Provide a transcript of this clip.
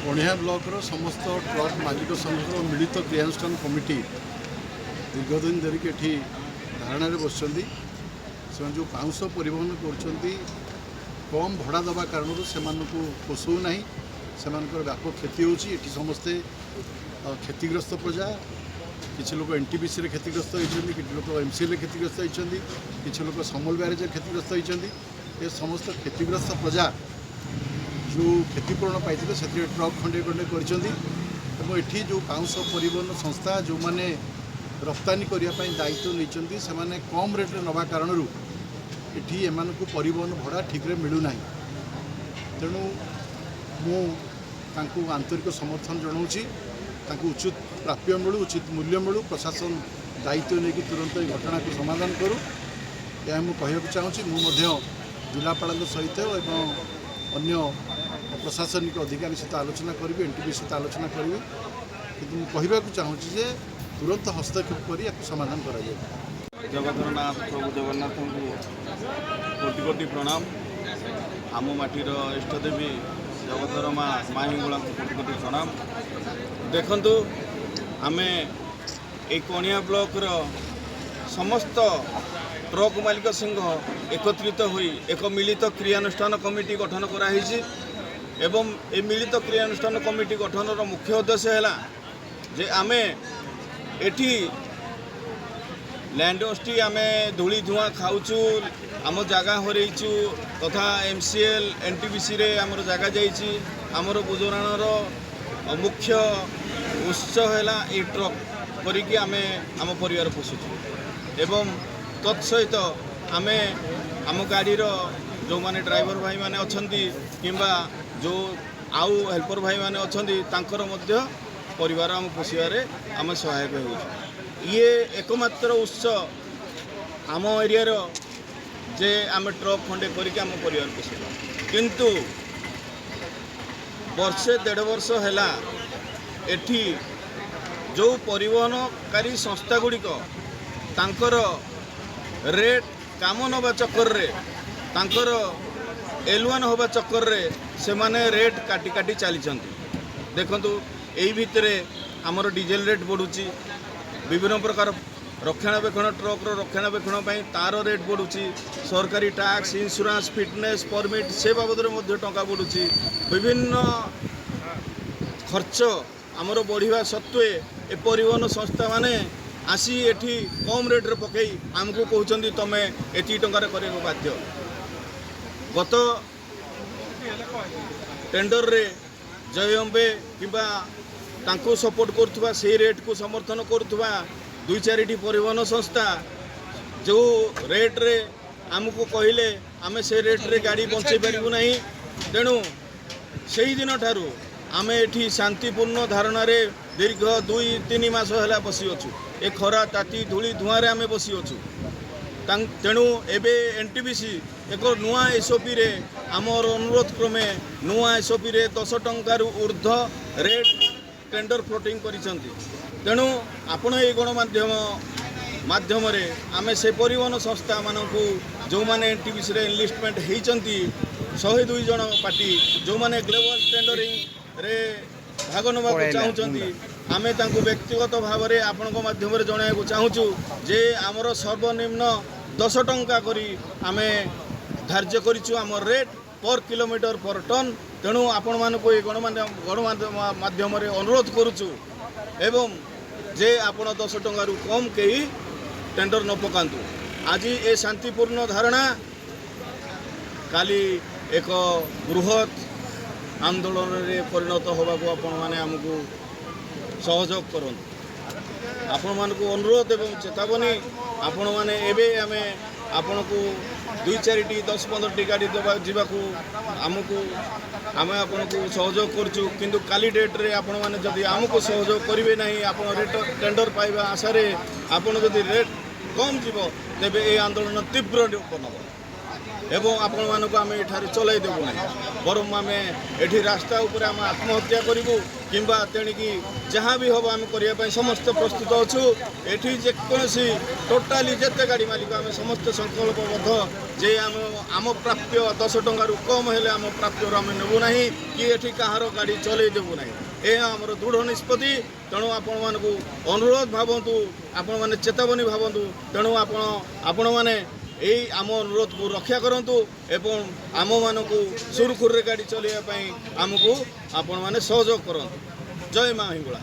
कणिया block समस्त truck मालिक संघर मिलित क्रियानुष्ठान कमिटी दीर्घदिन धरिक एठी धारणा बस जो पाउंश परिवहन कर कम भड़ा दबा कारण से पोषौ ना से व्यापक क्षति होती समस्ते क्षतिग्रस्त प्रजा किसी लोग एनटीपीसी क्षतिग्रस्त होती किसी लोग एमसीएल क्षतिग्रस्त होती किसी लोग समल ब्यारेज क्षतिग्रस्त होती ये समस्त क्षतिग्रस्त प्रजा जो क्षतिपूरण पाई से ट्रक खंडे खंडे कर जो पाउंश परिवहन संस्था जो मैंने रप्तानी करने दायित्व नहीं से कम रेट्रे नवा कारण एटी एम को परिवहन भड़ा ठीक मिलूना तेणु मु आंतरिक समर्थन जनाऊँगी उचित प्राप्य मिलू उचित मूल्य मिलू प्रशासन दायित्व नहीं तुरंत घटना को समाधान करूँ यह मुझे चाहूँगी मुझे जिलापाल सहित एवं अन्य प्रशासनिक अधिकारी सहित आलोचना करी एनटीपी सहित आलोचना करी कि कहवाक चाहूँगी जे तुरंत हस्तक्षेप कर समाधान कर जगतरनाथ प्रभु जगन्नाथ को कोटि कोटि प्रणाम आम माटीर इष्टदेवी जगतर माँ हिंगुला को कोटि कोटि प्रणाम। देखंतु आमे एक कणिया ब्लॉक समस्त ट्रक मालिक संघ एकत्रित होई एक मिलित क्रियानुष्ठान कमिटी गठन कराई एवं ए मिलित क्रियानुष्ठान कमिटी गठन मुख्य उद्देश्य है जे आमे एठी लैंड ओस्टी आमे धूली धुआं खाऊचु आम जगह हरइचु तथा एमसीएल एनटीपीसी रे आमर जगह जाइछि आमर गुजराणर मुख्य उत्स है ये ट्रक करिकी आमे आम परिवार पोषुचु एवं तत्सहित आमे आम गाड़ीर जो माने ड्राइवर भाई माने अछंती किंबा जो आउ हेल्पर भाई माने अछंती तांकर मध्य परिवार आम पोषिबारे आम सहायक हो ये एकमात्र उत्स आम एरिया जे आम ट्रक खंडे करके आम परिवार पोषिबा किंतु वर्षे 1.5 वर्ष है एठी जो परिवहनकारी संस्था गुड़िक तांकर रेट काम नवा चक्कर रे तांकर L1 होबा चक्कर रे से माने रेट काटी काटी चली देखंतु एई भितरे आमर डीजेल रेट बढ़ुची विभिन्न प्रकार रक्षणाबेक्षण ट्रक रक्षणाबेक्षण तार रेट बढ़ुची सरकारी टैक्स इंश्योरेंस फिटनेस परमिट से बाबद टंका बढ़ुची विभिन्न खर्च आमर बढ़िया सत्वे ए परिवहन संस्था माने आसी एठी कम रेट्रे पकई आमको कहते तुम एति टंकार कर बाध्य गत टेंडर रे जय अम्बे किंबा तांको सपोर्ट करुवा से रेट को समर्थन करुवा 2-4 परिवहन संस्था जो रेट रे आमको कहले आमे से रेट रे गाड़ी बंचाई पारू ना तेणु से ही दिन ठारू आमे एठी शांतिपूर्ण धारणा रे दीर्घ 2-3 मास है बसी अच्छु ए खरा ताती धूली धुआं आमे बसी अच्छु तेणु एबे एनटीपीसी एक नुआ एसओपी रे आमर अनुरोध क्रमे नुआ एसओपी रे 10 टंकार ऊर्ध्व रेट टेंडर फ्लोटिंग करिसंती तेणु आपण ए गणमाध्यम माध्यम रे आमे से परिवहन संस्था मानकू जो माने एनटीपीसी रे एनलिस्टमेंट हेइचंती 102 जन पार्टी जो माने ग्लोबल टेंडरिंग रे भाग नवा चाहूचंती आमे तांको व्यक्तिगत भाव रे आपण को माध्यम रे जणायको चाहूचु जे हमर सर्वनिम्न 10 टंका करी आमे धार्य करिछु हमर रेट पर किलोमीटर पर टन तेणु आपण मानको ए गणमाध्यम रे अनुरोध करुचु एवं जे आपण 10 टंकारु कम कहीं टेंडर न पकांतु आज ए शांतिपूर्ण धारणा काली एक बृहत आंदोलन रे परिणत होबाको आपण माने हमकु सहयोग करंतु आपण मानको अनुरोध एवं चेतावनी आपण माने एबे आमे आपण को 2-4 10-15 गाड़ी देवा जीवाकू आमको आम आपन को सहयोग करूँ किंतु काली डेट रे आपण माने जदि आमको सहयोग करेंगे ना आपण रेट टेंडर पाइबा आशा आपण जदि रेट कम जीव तेबे ए आंदोलन तीव्र रूप नब। ଏବଂ ଆପଣମାନଙ୍କୁ ଆମେ ଏଠାରେ ଚଲାଇ ଦେବୁ ନାହିଁ ବରଂ ଆମେ ଏଠି ରାସ୍ତା ଉପରେ ଆମେ ଆତ୍ମହତ୍ୟା କରିବୁ କିମ୍ବା ତେଣିକି ଯାହା ବି ହେବ ଆମେ କରିବା ପାଇଁ ସମସ୍ତେ ପ୍ରସ୍ତୁତ ଅଛୁ ଏଠି ଯେକୌଣସି ଟୋଟାଲି ଯେତେ ଗାଡ଼ି ମାଲିକ ଆମେ ସମସ୍ତେ ସଂକଳ୍ପବଦ୍ଧ ଯେ ଆମ ପ୍ରାପ୍ୟ 10 ଟଙ୍କାରୁ କମ୍ ହେଲେ ଆମ ପ୍ରାପ୍ୟରୁ ଆମେ ନେବୁ ନାହିଁ କି ଏଠି କାହାର ଗାଡ଼ି ଚଲେଇ ଦେବୁ ନାହିଁ ଏହା ଆମର ଦୃଢ଼ ନିଷ୍ପତ୍ତି ତେଣୁ ଆପଣମାନଙ୍କୁ ଅନୁରୋଧ ଭାବନ୍ତୁ ଆପଣମାନେ ଚେତାବନୀ ଭାବନ୍ତୁ ତେଣୁ ଆପଣମାନେ এই ଆମ ଅନୁରୋଧକୁ ରକ୍ଷା କରନ୍ତୁ ଏବଂ ଆମମାନଙ୍କୁ ସୁରୁଖୁରୁରେ ଗାଡ଼ି ଚଲାଇବା ପାଇଁ ଆମକୁ ଆପଣମାନେ ସହଯୋଗ କରନ୍ତୁ ଜୟ ମା ହିଙ୍ଗୁଳା।